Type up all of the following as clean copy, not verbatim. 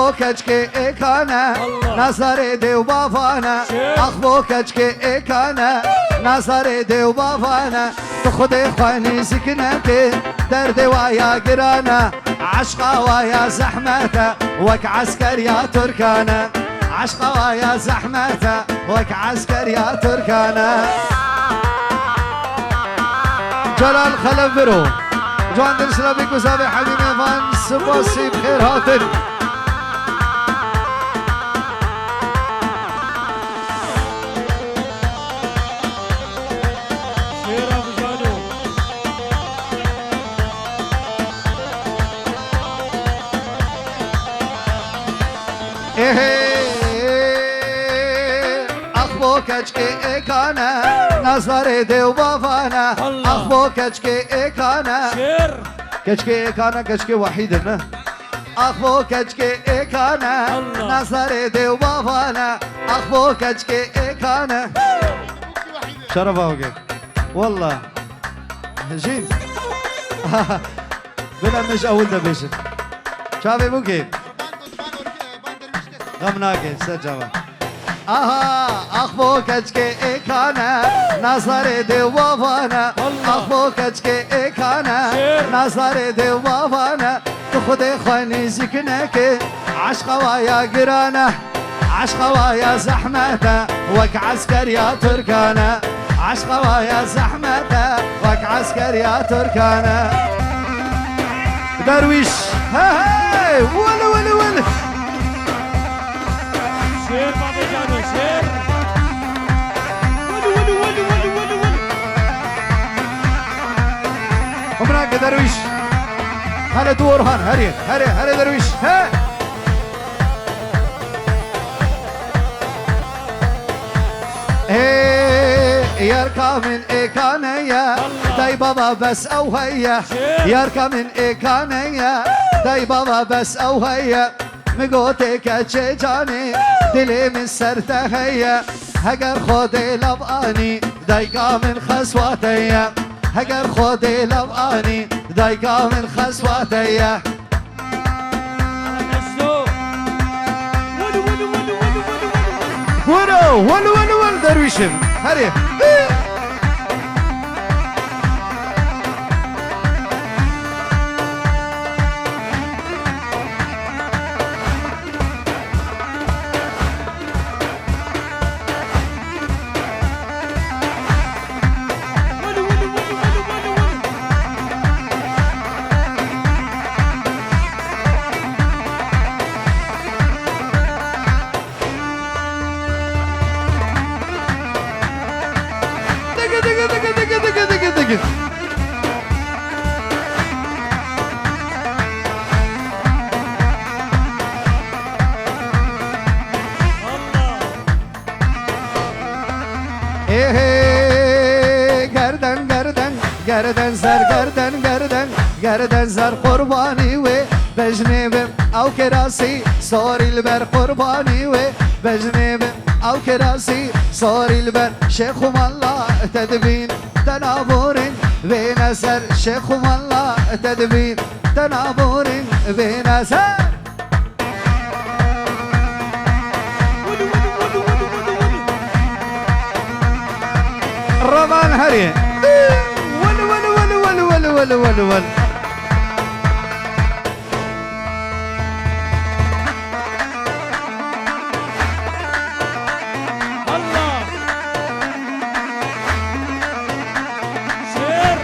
بو كچكي اكانا نظر ديو بافانا اخ بو كچكي اكانا نظر ديو بافانا تخدي خواني سكنتي درد ويا قرانا عشقا ويا زحمته وك عسكر يا تركانا عشقا ويا زحمته وك عسكر يا تركانا جلال خلف برو جوان درس لبيك وسابي حبيبي فان سباسي بخير هاتن اخبو كچكي اكانا نظر ديو بافانا اخبو كچكي اكانا كچكي اكانا كچكي وحيدنا اخبو كچكي اكانا نظر ديو بافانا اخبو كچكي اكانا شرف اوكي والله جيم بلا مش اول دبيشن شافي بوكي غمناكي سجوا اخبو كچكي اكانا نظر ديو بافانا اخبو كچكي اكانا نظر ديو بافانا تخدي خواني زكنك عشقا ويا قرانا عشقا ويا زحمته وك عسكر يا تركانا عشقا ويا زحمته وك عسكر يا تركانا درويش هاي ول ول ول شير بابا جانو شير ولي ولي ولي ولي ولي ولي همراك درويش هلا دور هان هري هري هري درويش ها يركا من إيكانية داي بابا بس أو هيا يركا من إيكانية داي بابا بس أو هيا مقوتي كچه جاني دلي من سرته هيا هگر خودي لباني دايقا من خسواتي هگر خودي لباني دايقا من خسواتي ولو ولو ولو ولو درويشم هري گردن گردن گردن زر گردن گردن گردن زر قربانی و بجنبم او کراسی ساری البر قربانی و بجنبم او کراسی ساری البر شیخم الله تدبین تنابورین و نظر شیخم الله تدبین تنابورین و نظر رمان هري ول ول ول ول ول ول ول ول الله شير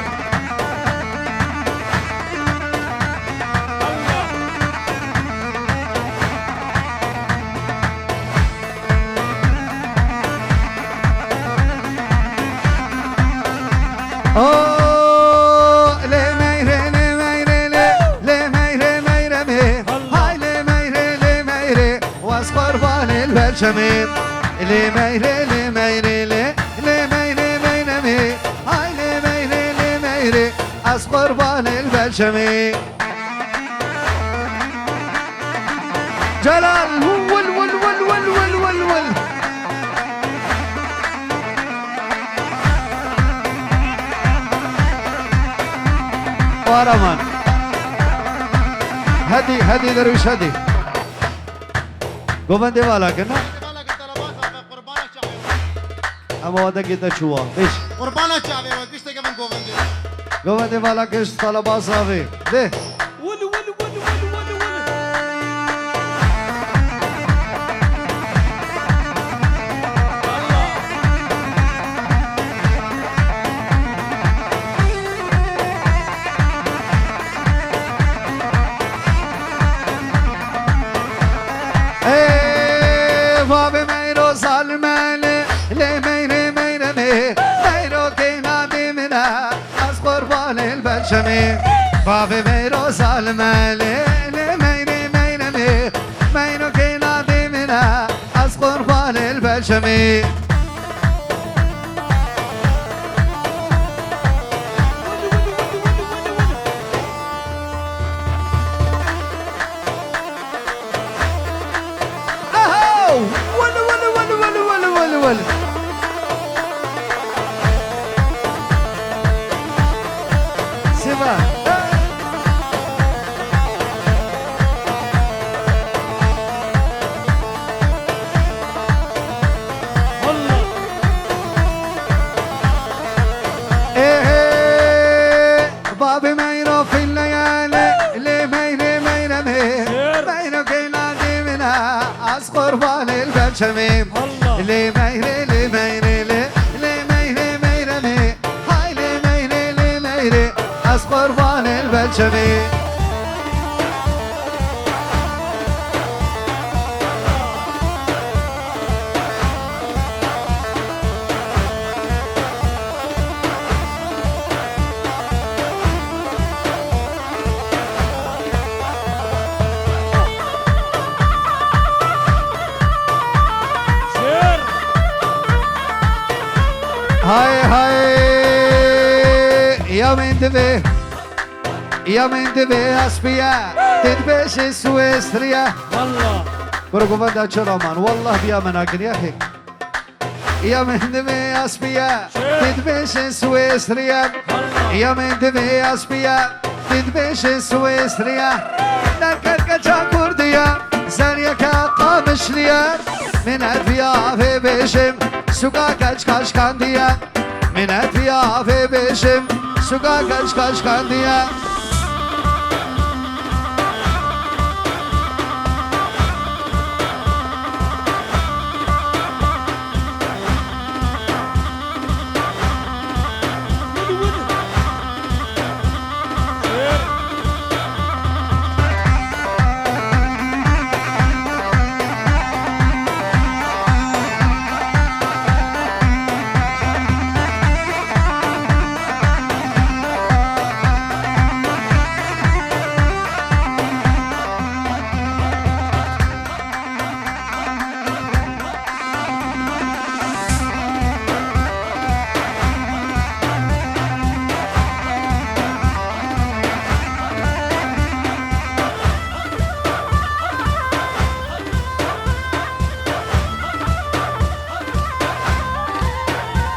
شميم لي ميري لي ميري لي ميري ميري مي هاي لي ميري لي ميري أصغر بان البلشمي جلال ول ول ول ول ول ول ول ورمان هدي هدي درويش هدي گووندی والا کنا بالك الطلبات قربانك شعبي اما وادا گیتا چوا بیش قربانك شعبي وقشتك من جوفندي گووندی والا کش طلبا صافی ده ولي ولي ولي ولي ولي ولي ای بابی میرو سالمانه لی میره میره می میرو که نبی منه از قربان البلشمی بابی میرو سالمانه لی میره میره می میرو که نبی منه از قربان البلشمی أهو ولا ولا ولا ولا ولا ولا ولا سيبا والله إيه بابي ميرو في الليالي اللي ميري ميري ميرو كينا دي منها عز قربان البلشميم الله. اللي ميري اللي ميري اللي ميري ميري مي هاي اللي ميري اللي ميري عز قربان البلشميم شير هاي هاي يا من تبي يا من تبي اسبيا تدبش سويسريا والله برو فدا شرامان والله بيا مناكن يا اخي يا من تبي اسبيا تدبش سويسريا يا من تبي اسبيا تدبش سويسريا دركك كرديا زريك قامش ليا من افيا في بشم سوكا كاش كانديا من افيا في بشم سوكا كاش كانديا ولي ولي شير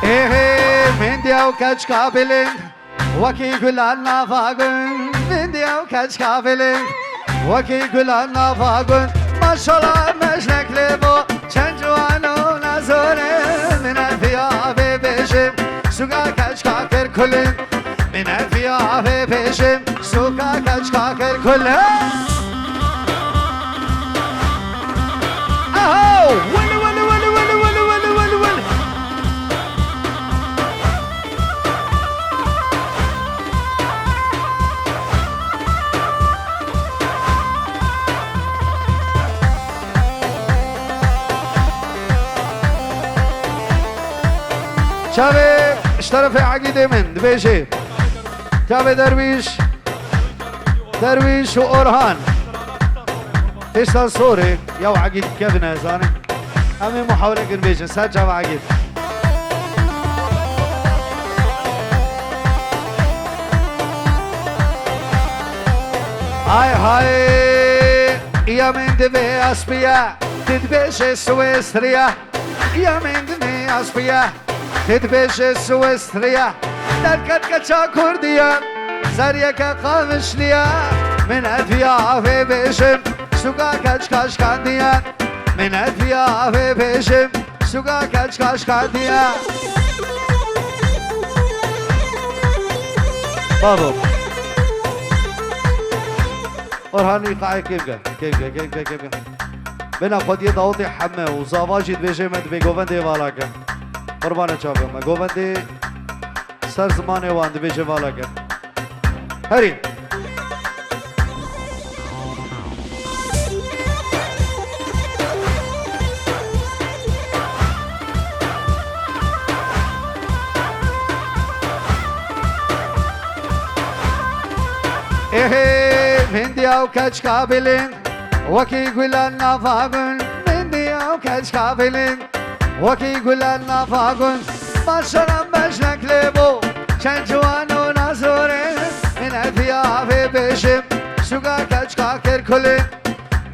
إيه من ديو كاتش كابلين وكي كلنا فاقن من ديو كاتش كابلين وكي كلنا فاقن ما شاء الله مجلك لبو چنجوانو نزوره من الفيا في بشم سوكا كاتش كاكر كلين من الفيا في بشم سوكا كاتش كاكر كلين أهو ولي ولي ولي ولي ولي ولي ولي ولي شابي اشترى في عقيدة من دبيشي شابي درويش وأورهان تشتغل صوري يا عقيد كيف نازاني أمي محاولة كن بيجن سجع عقيد هاي يا من دبي أسبيا تدبيش سويسريا يا من دبي أسبيا تدبيش سويسريا دركت كتشا كرديا زريك قامش ليا من أفيا في بيشم سوكا كاش كانديا من اتیا به بشم سوگا کچ کاش کادیا بابو أرهاني قاعد كيف بنا خود یه داوتی حمه و زاواجی دویجه مد به گووندی والا کن قربان چاپه ما گووندی سر زمانه وان دویجه والا کن هری هنديا وكاتش كابلين وكي يقول لنا فاقن هنديا وكاتش كابلين وكي يقول لنا فاقن ما شرم بشنك لبو شن جوان ونازورين من اتيا في بشم سوغا كاتش كاكر كلين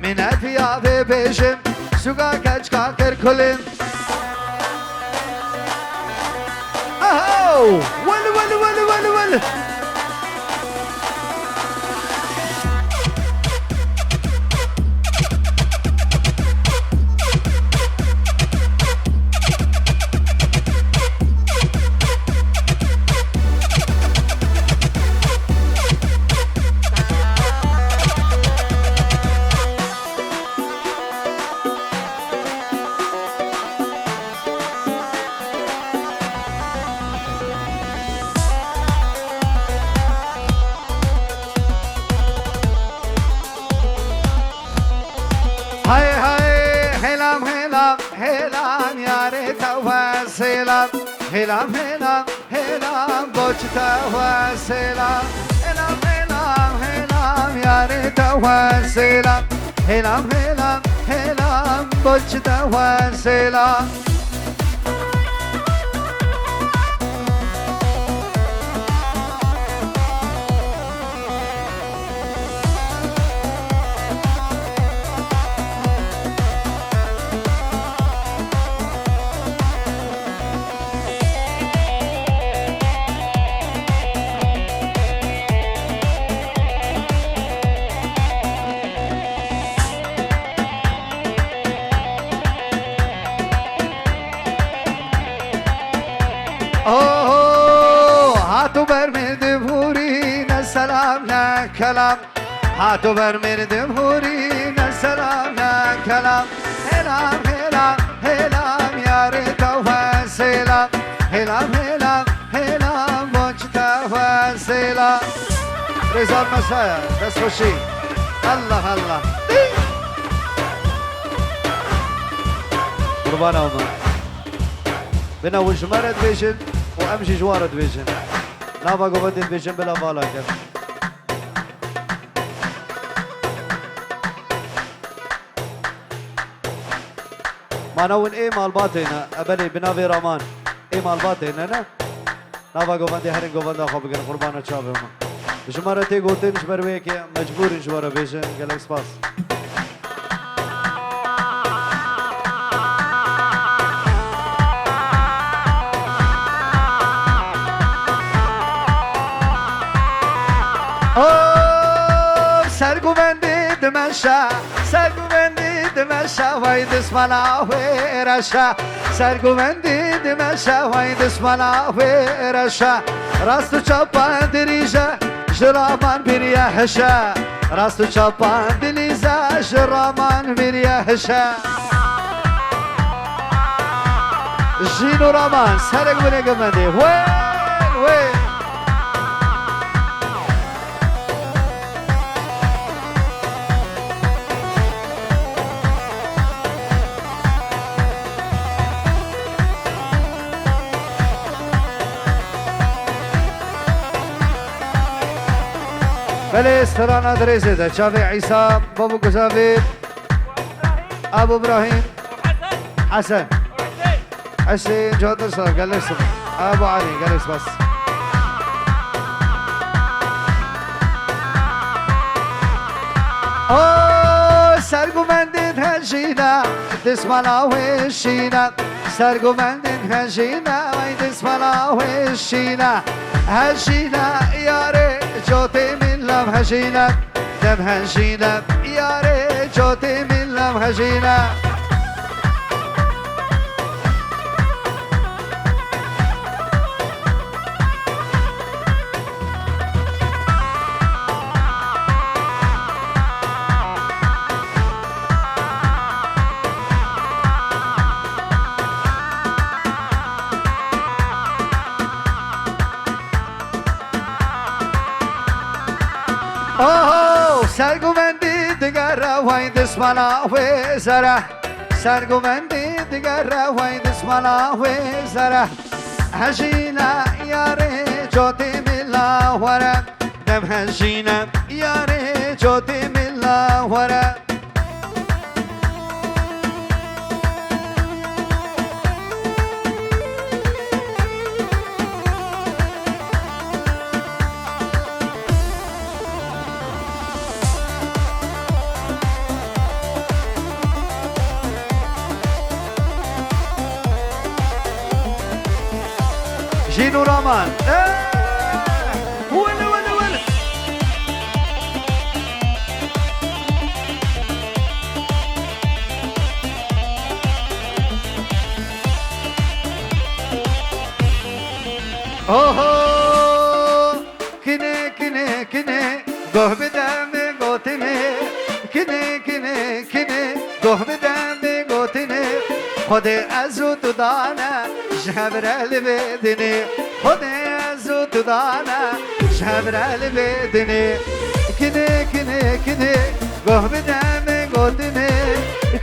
من اتيا في بشم سوغا كاتش كاكر كلين اهو ول هاي هاي هلام هلام هلام يا ريت وسلام هلام هلام هلام بوجتا وسلام هلام هلام هلام يا ريت وسلام هلام هلام هلام بوجتا وسلام هاتو برمرد بورین السلام نه کلام هاتو برمرد بورین السلام نه کلام هلام هلام هلام یارتا و سلام هلام هلام هلام بوجتا و سلام رزار مسایا دست خوشی الله الله قربان اوما بنا وجمرد بيجن وامشي جوارد بيجن نابا قوبت بيجن بلا بالا كم ما نون ايه مال باتينا ابني بنافي رامان ايه مال باتينا انا نابا قوبت هرين قوبت اخو بقر قربانا تشابه ما جمرتي قوتين جبر ويك مجبور جوارا بيجن قالك سباس سرگوبندی دمشا سرگوبندی دمشا وای دسمالا ویرشا سرگوبندی دمشا وای دسمالا ویرشا راستو چاپان دریجا جرامان بریهشا راستو چاپان دلیزا جرامان بریهشا جینو رامان سرگوبندی گمندی وی وی بله استرانا دريزه ده شافي عيسى بابو كزافي ابو ابراهيم حسن حسين جودر صار قال لي اسم ابو علي قال لي بس اوه سرگوبندین هجینا دسمالا وشینا سرگوبندین هجینا وای دسمالا وشینا هجینا یاره جوتی من لم هجینا دم هجینا یاره جوتی من لم هجینا ويد اسمنا وزرع سرقو مندي دقرة ويد اسمنا وزرع هجينا يا ريجوتي ملا ورا دم هجينا يا ريجوتي ملا ورا جينو رامان ولا ولا ولا اوه كني كني كني قه بدمي قوتني كني كني كني قه بدمي قوتني خودي ازو دانا جبرال بدني خودي ازو دانا جبرال بدني كني كني كني قه بدمي قوتني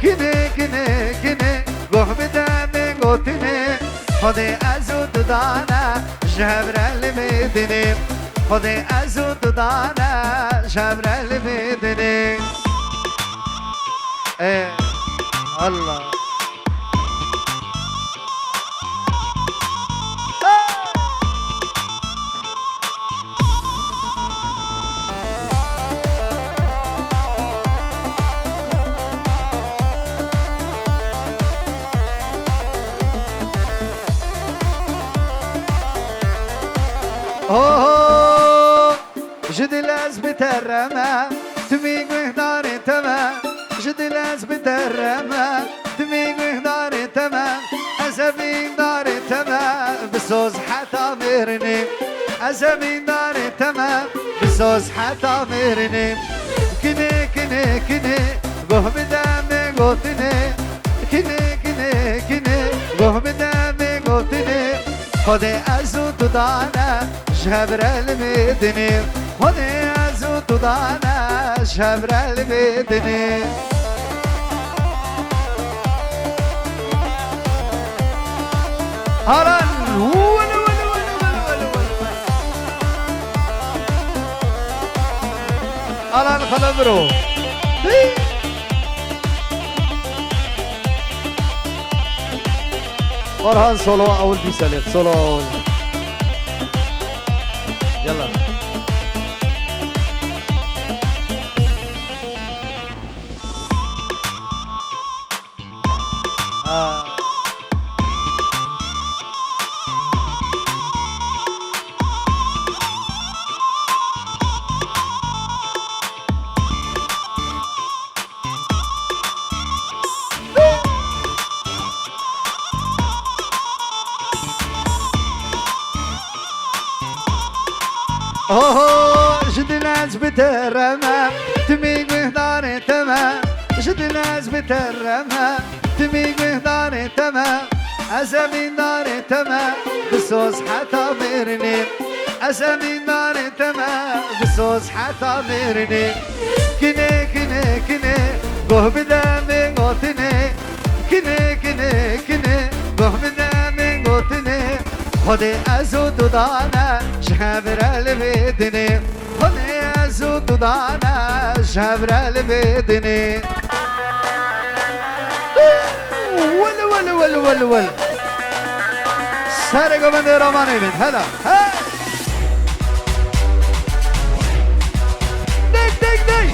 كني كني كني قه بدمي قوتني خودي ازو دانا جبرال بدني خودي ازو دانا جبرال بدني ايه الله اوه جدي لاز بترمى تميق مهداري تمام جدي لاز بترمى تميق مهداري تمام أزمي داري تمام بسوز حتى ميرني أزمي داري تمام بسوز حتى ميرني كني كني كني قه بدمي قوتني كني كني كني قه بدمي قوتني خودي ازو دانا جبرال بدني خودي ازو دانا جبرال بدني هران ولا ولا ولا ولا ولا هران خلبرو orhan solo اول بيسالك solo اول يلا اوه جد الناس بترمى تميق مهداري تمام جد الناس بترمى تميق مهداري تمام أزمين داري تمام بسوز حتى ميرني أزمين داري تمام بسوز حتى ميرني كني كني كني قه بدمي قوتني كني كني كني قه بدمي قوتني خودي ازو دانا جبرال بدني خودي ازو دانا جبرال بدني ولا ولا ولا ولا ولا سارقو من رماني من هلا ها ديك ديك ديك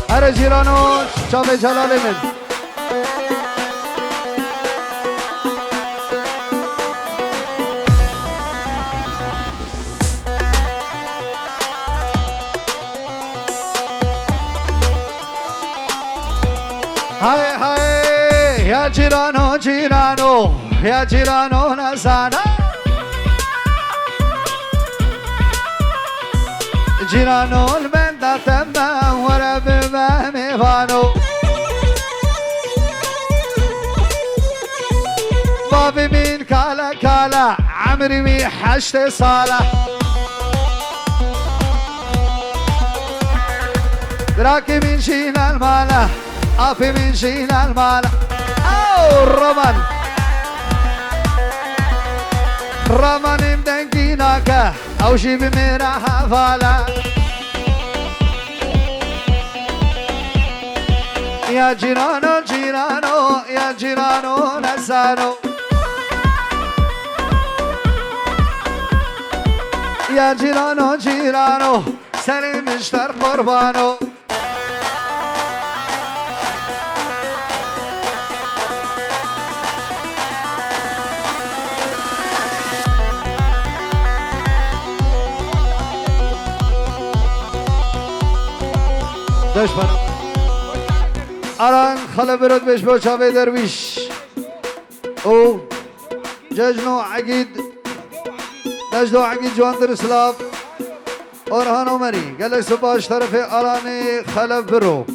هر جیرانو شام جلال من هاي هاي يا جيرانو جيرانو يا جيرانو نزانا جيرانو المندا تمام ورا بمامي فانو بابي من كالا كالا عمري مي حشت صالح دراكي من شين الماله افي من شين الماله او رمان رمان مدنكيناك او شي بميرا حفاله يا جيرانو جيرانو يا جيرانو نسانو يا جيرانو جيرانو سري مشتر قربانو دشمن الان خلا برد بش با چاوه درویش او ججنو عقید نجدو عقید جوان در اسلاف اورهان عمری گلک سباش طرف الان خلا برو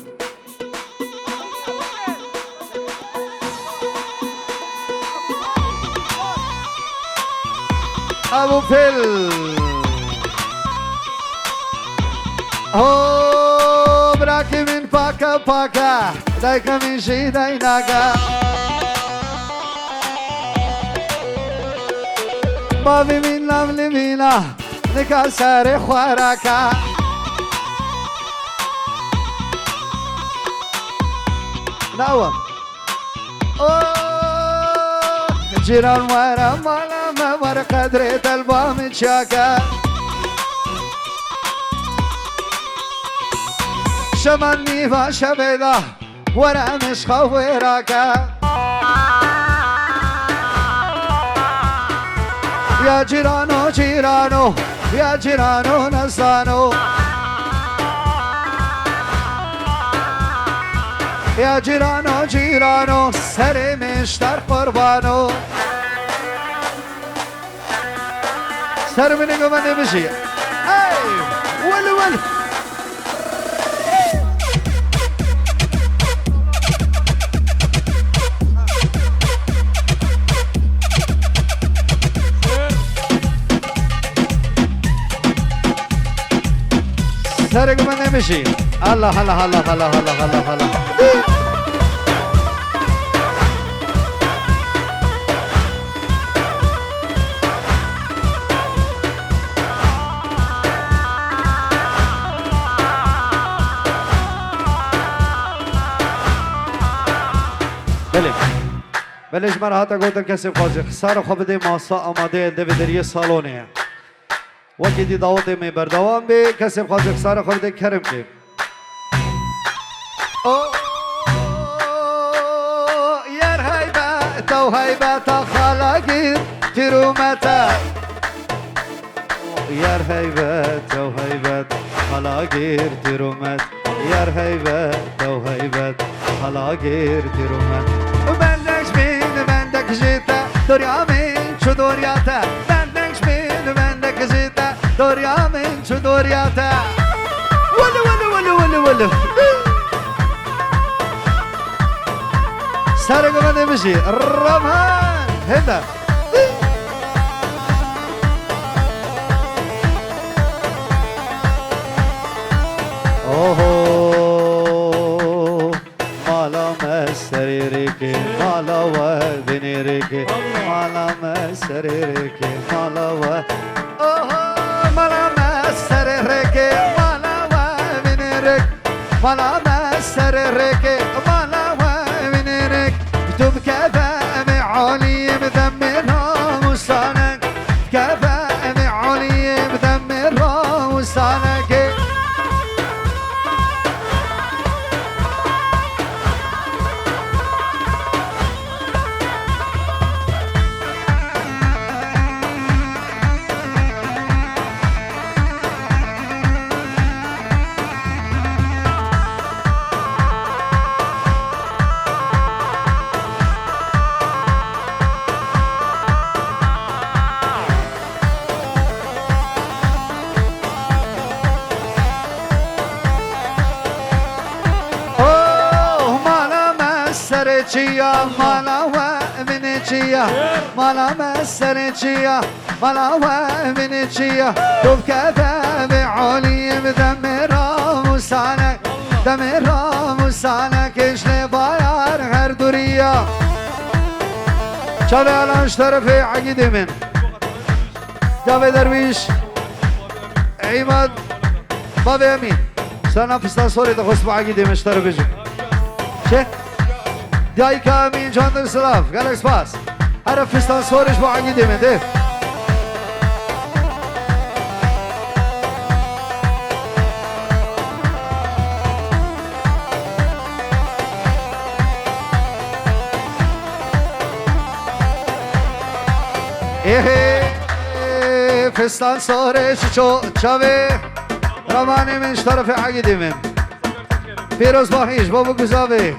ابو فل هو براكي من باكا باكا دايكا من شي دايناكا بابي من لملي مينا نكال ساري خواراكا ناوم جيران ورا مالا ما ورا قدرة البام شاكا شمني فاشبدا ورا مش خويراكا يا جيرانو جيرانو يا جيرانو نسانو يا جيرانو جيرانو سري مشتر قربانو سر مني قمني بشي اي ولي ولي سرق من نمشي الله هلا هلا هلا هلا هلا هلا بلش مرحاتا گوتن کسی خوازی خسار خواب ده ماسا آماده ده بدریه سالونه وقتی دی دعوت می بردوام به کسی خوازی خسار خواب ده کرم که یار هیبت و هیبت خلاقی ترومتا یار هیبت و هیبت خلاقی ترومت یار هیبت و هیبت خلاقی ترومت بندك جيتا دوريا من شو دورياتا بندك شبين بندك جيتا دوريا من شو دورياتا ولو ولو ولو ولو ولو سارق من بشي الرمان هنا سريرك مالا ودنيرك مالا مسريرك مالا و مالا مسريرك مالا ودنيرك مالا مسريرك مالا ودنيرك كتب كفا معولي مدمرها وصانك كفا معولي مدمرها وصانك چیا مالا و من چیا چیا مالا مسر چیا مالا ومن چیا تو بكفى بعلي بدم راموسانك دم راموسانك ايش بايار هر دوريا شابي على طرفي عقيدة من جابي درويش عماد بابي امين سنة فستان سوري تخص بعقيدة مش طرفي جو شك داي كامين جاندر سلاف قالك سباس هر فستان سوريش بعقيدة من ده فستان سورش چو چاوه رمانی من طرف عقیدی من پیروز باهیش بابا گذاوه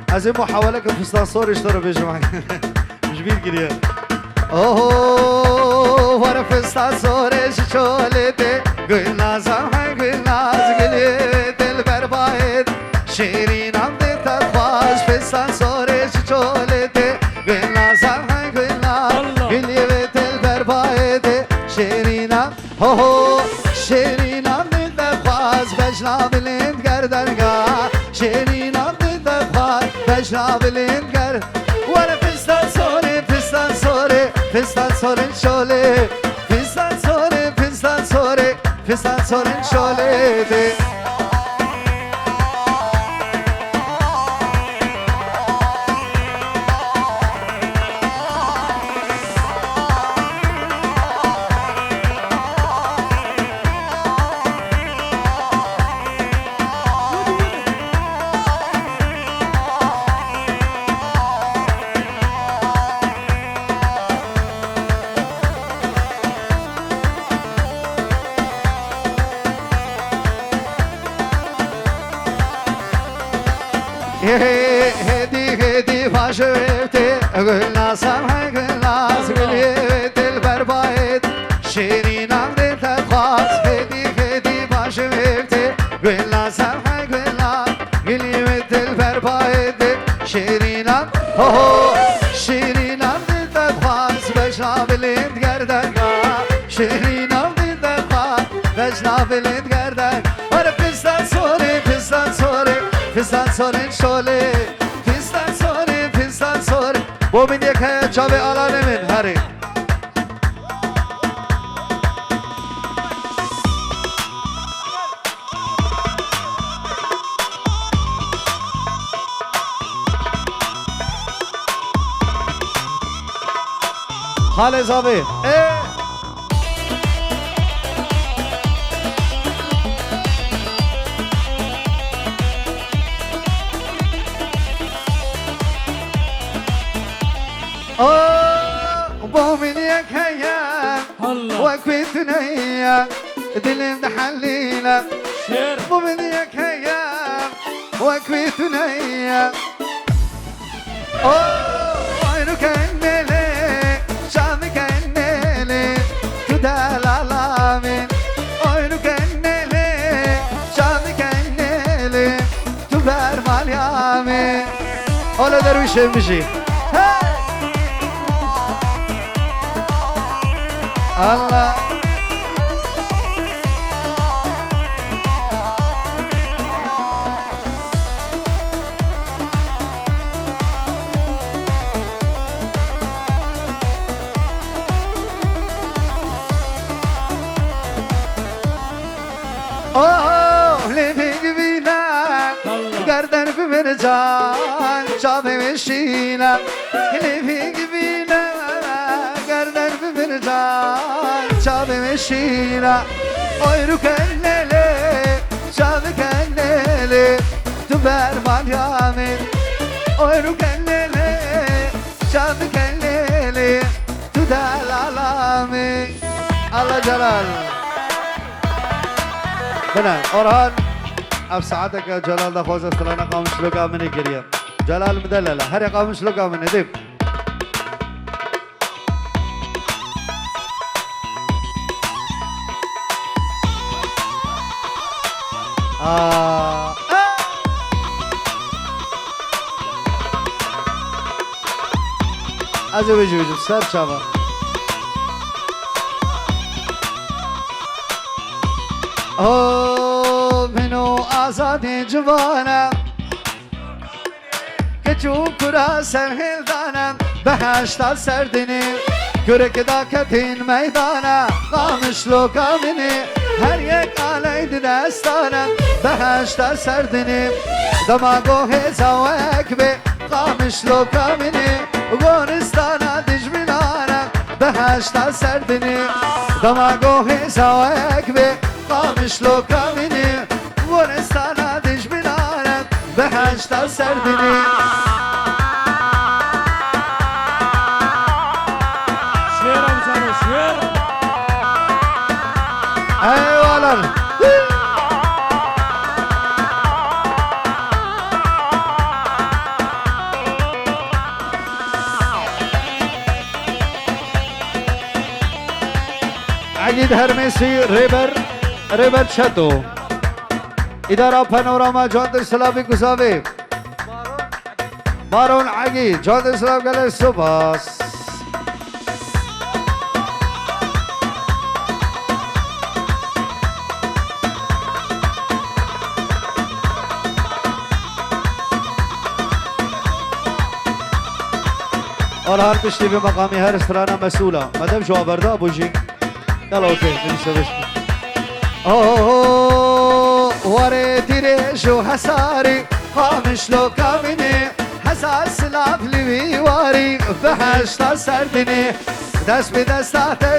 از این محاوله که فستان سورش طرف جمعه مش بیر گریه اوه ور فستان سورش چولته گل نازم های گل ناز گلی دل برباید شیرینم ده تفاز فستان سورش چولته گل نازم های گل ناز گلی دل برباید شیرینم هو هو شیرینم دل خواز بجنا بلند گردنگاه شیرینم دل خواز بجنا بلند گرد ور فستان سوری فستان سوری فستان سوری شوله فستان سوری فستان سوری فستان سوری شوله ده هدي فاشوتي قلنا سامحي قلنا سقلي دل بربايد شيرين عمري تخاص هدي فاشوتي قلنا سامحي قلنا قلي دل بربايد شيرين هو شيرين عمري تخاص بجنا بلند قردقا شيرين عمري تخاص بجنا بلند قردق ور فستان سوري فستان سوري فستان سوري شوله فستان سوري فستان سوري bu min yakaya çabe alanemin hari Halez abi بومن يكيا وكنت نيا دلم دحلينا شير بومن يكيا وكنت نيا وينو كنلي شام كنلي تدلالامين وينو كنلي شام كنلي تبر ماليامين ولا درويش مشي Allah Oh, living vina garden bimercan çabe meşina living vina garden bimercan çabe meşina oyru kendele çabe kendele tuber malyamin oyru kendele çabe kendele tudal alami Allah Celal بنا أورهان أب ساعتك يا جلال ده خوزة سلانا قامش لقا من الجريان جلال مدللة هر قامش لقا من نديب از وجه وجه سر چاوا او منو آزادی جوانم که چون کرا سرهل دانم بهشت سردنی کرک دا کتین میدانم قامش لو کامنی هر یک آلای دستانم بهشت سردنی دماغو هزاوک به قامش لو کامنی گورستانا دجمنانم بهشت سردنی دماغو هزاوک به قامش لو کامنی گورستانا دجمنانم بهشت سردنی شعر ابو سامي شعر ايوالا عقيد هرمسي ريبر شتو إدارة بانوراما جاند السلامي كسابي بارون عقيد جاند السلام قال السباس और हर पिछली भी मकामी हर استرانه مسؤوله مدام جو بردا ابو جي يلا اوكي بنسويش اوه وري تيري شو حساري خامش لو كامني حساس سلاف لي واري فحش سردني دست بدست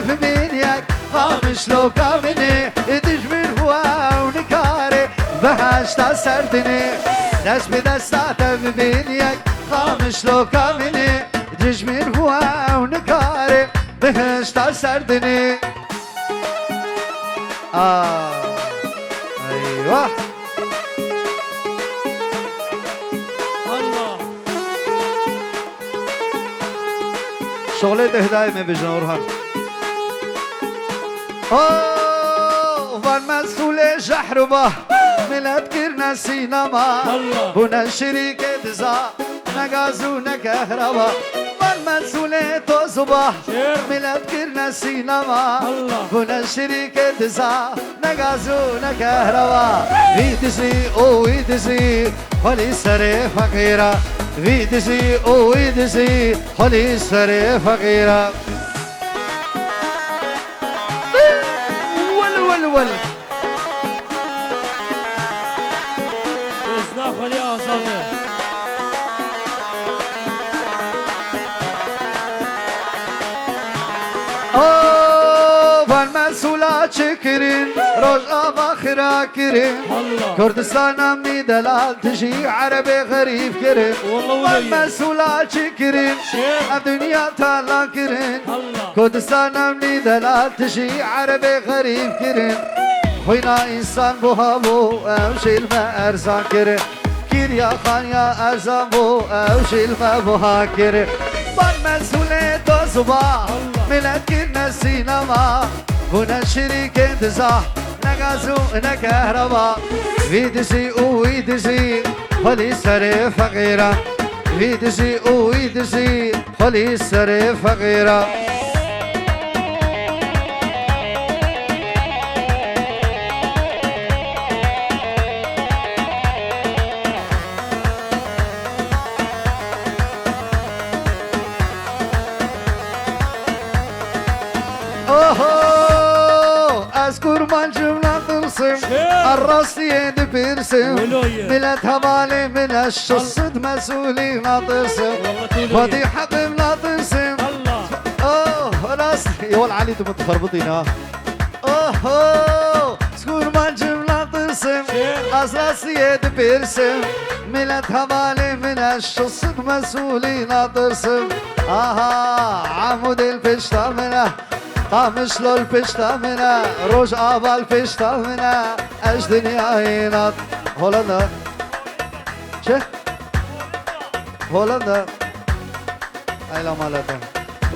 في بينك خامش لو كامني تجمل هو ونكاري فحش سردني دست بدست في بينك خامش لو كامني تجمل هو ونكاري بهشت سردني ايوه الله شغلة هداية من بجنورها اوه والمسؤول جحربه ملت كرنا سينما الله. هنا شركة زا نغازو نكهربا والمسؤول توزبه شير. ملت كرنا سينما الله. هنا شركة زا نغازو نكهربا ويدزي او ويدزي هولي سري فقيرة ويدزي او ويدزي هولي سري فقيرة ول ازنا خلي اعصابي والمسؤولة شكرين رجع باخرة كريم الله كردستان من دلال تجي عربي غريب كريم والله ولي. والمسؤولة شكرين شير. الدنيا تالا كريم الله كردستان من دلال تجي عربي غريب كريم خوينا إنسان بوها بو أو شيل ما أرزان كريم كير يا خان يا أرزان بو أو شيل ما بوها كريم والمسؤولة توزبا ملت كرنا سينما هنا شركة زا نغازو نكهربا ويدزي ويدزي خلي سري فقيرة ويدزي ويدزي خلي سري فقيرة اذكر من جملة ترسم الراس يد بيرسم ولوية. ملت هبالي من الشصد مسؤولين ترسم فضيحة بملا ترسم الله اوه راس يا ول علي انتم متخربطين ها اوه اذكر من جملة ترسم از راس يد بيرسم ملت هبالي من الشصد مسؤولين ترسم عمود الفشتا منه قامش لول پشتا منه روش آبال پشتا منه اش دنیای نات هولندا چه؟ هولندا ایلا مالتا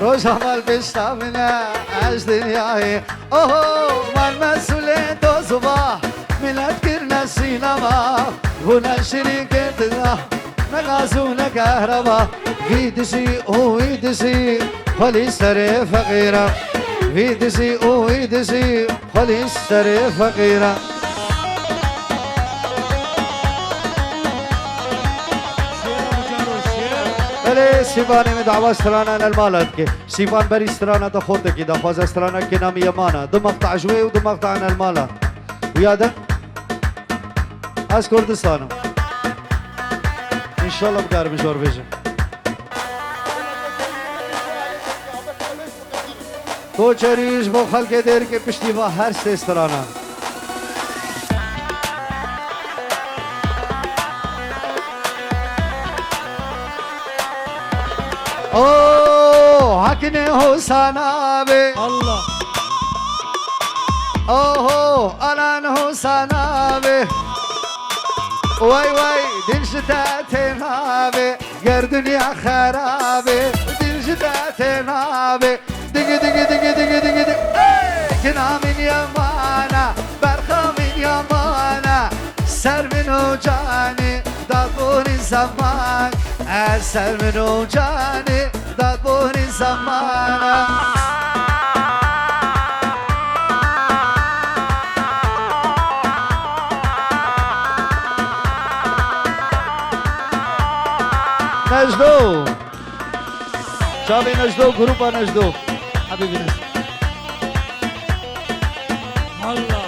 روش آبال پشتا منه اش دنیای اوه من مسئول دوزبا ملت کرنا سینما هنا شرکت دا نغازون كهرباء فيدسي ويدسي خلي سري فقيرة فيدسي ويدسي خلي سري فقيرة شعر ابو جانو شعر بله سیوانی می دعوا استرانا المالات که سیوان بری استرانا دا خورده که دا خواز استرانا که نامی یمانا دو مقطع جوی و دو مقطع عن المالا و یادن از کردستانم انشالله بکار بجور بیجم تو چریش با خلق دیر که پشتی و هر سه استرانا اوه حکنه حسانا به الله اوه الان حسانا به وای وای دل شتات نابه گر دنیا خرابه دل شتات نابه دیگه دیگه دیگه دیگه دیگه دیگه کنام یمانا برخام یمانا سر منو جانی دادبون زمان سر منو جانی دادبون زمان نجدو شابي نجدو جروبا نجدو حبيبي نجدو الله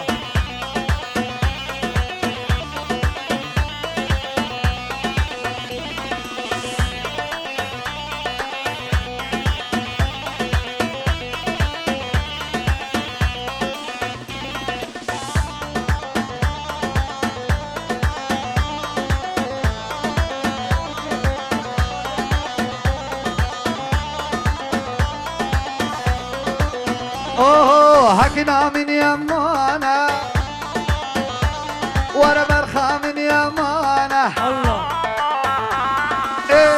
اوه حكنا من يمانا ورا برخا من يمانا الله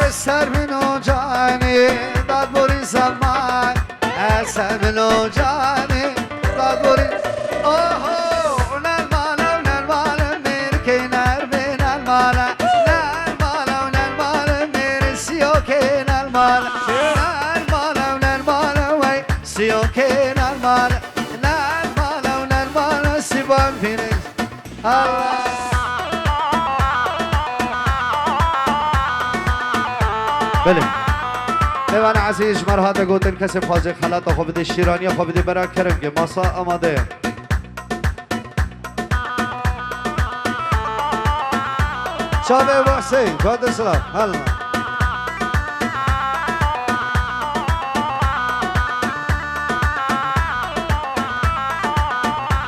سر منو جاني داد بوري زمان سر منو جاني داد بوري اوه نالمالا ونالمالا ميركي نار بين المالا نالمالا ونالمالا مير سيوكي نالمالا نالمالا ونالمالا وي سيوكي نالمالا نالمالا ونالمالا سيبان فينيس الله بله لیوان عزیز مرهاده گوتن کسی فازق خلاط خوب ده شیرانی خوب ده برا کرم که ماسا آماده شابه و حسین جواد السلام هلا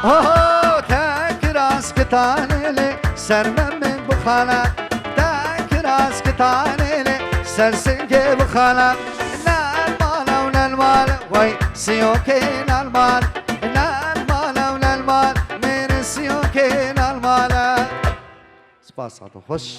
اوه تاکراس کتانه سرمم من بخانا تاکراس کتانه سرسنگه بخانا نالمالا ونالمال وای سیوکه نالمال نالمالا ونالمال من سیوکه نالمال سپاس عطو خوش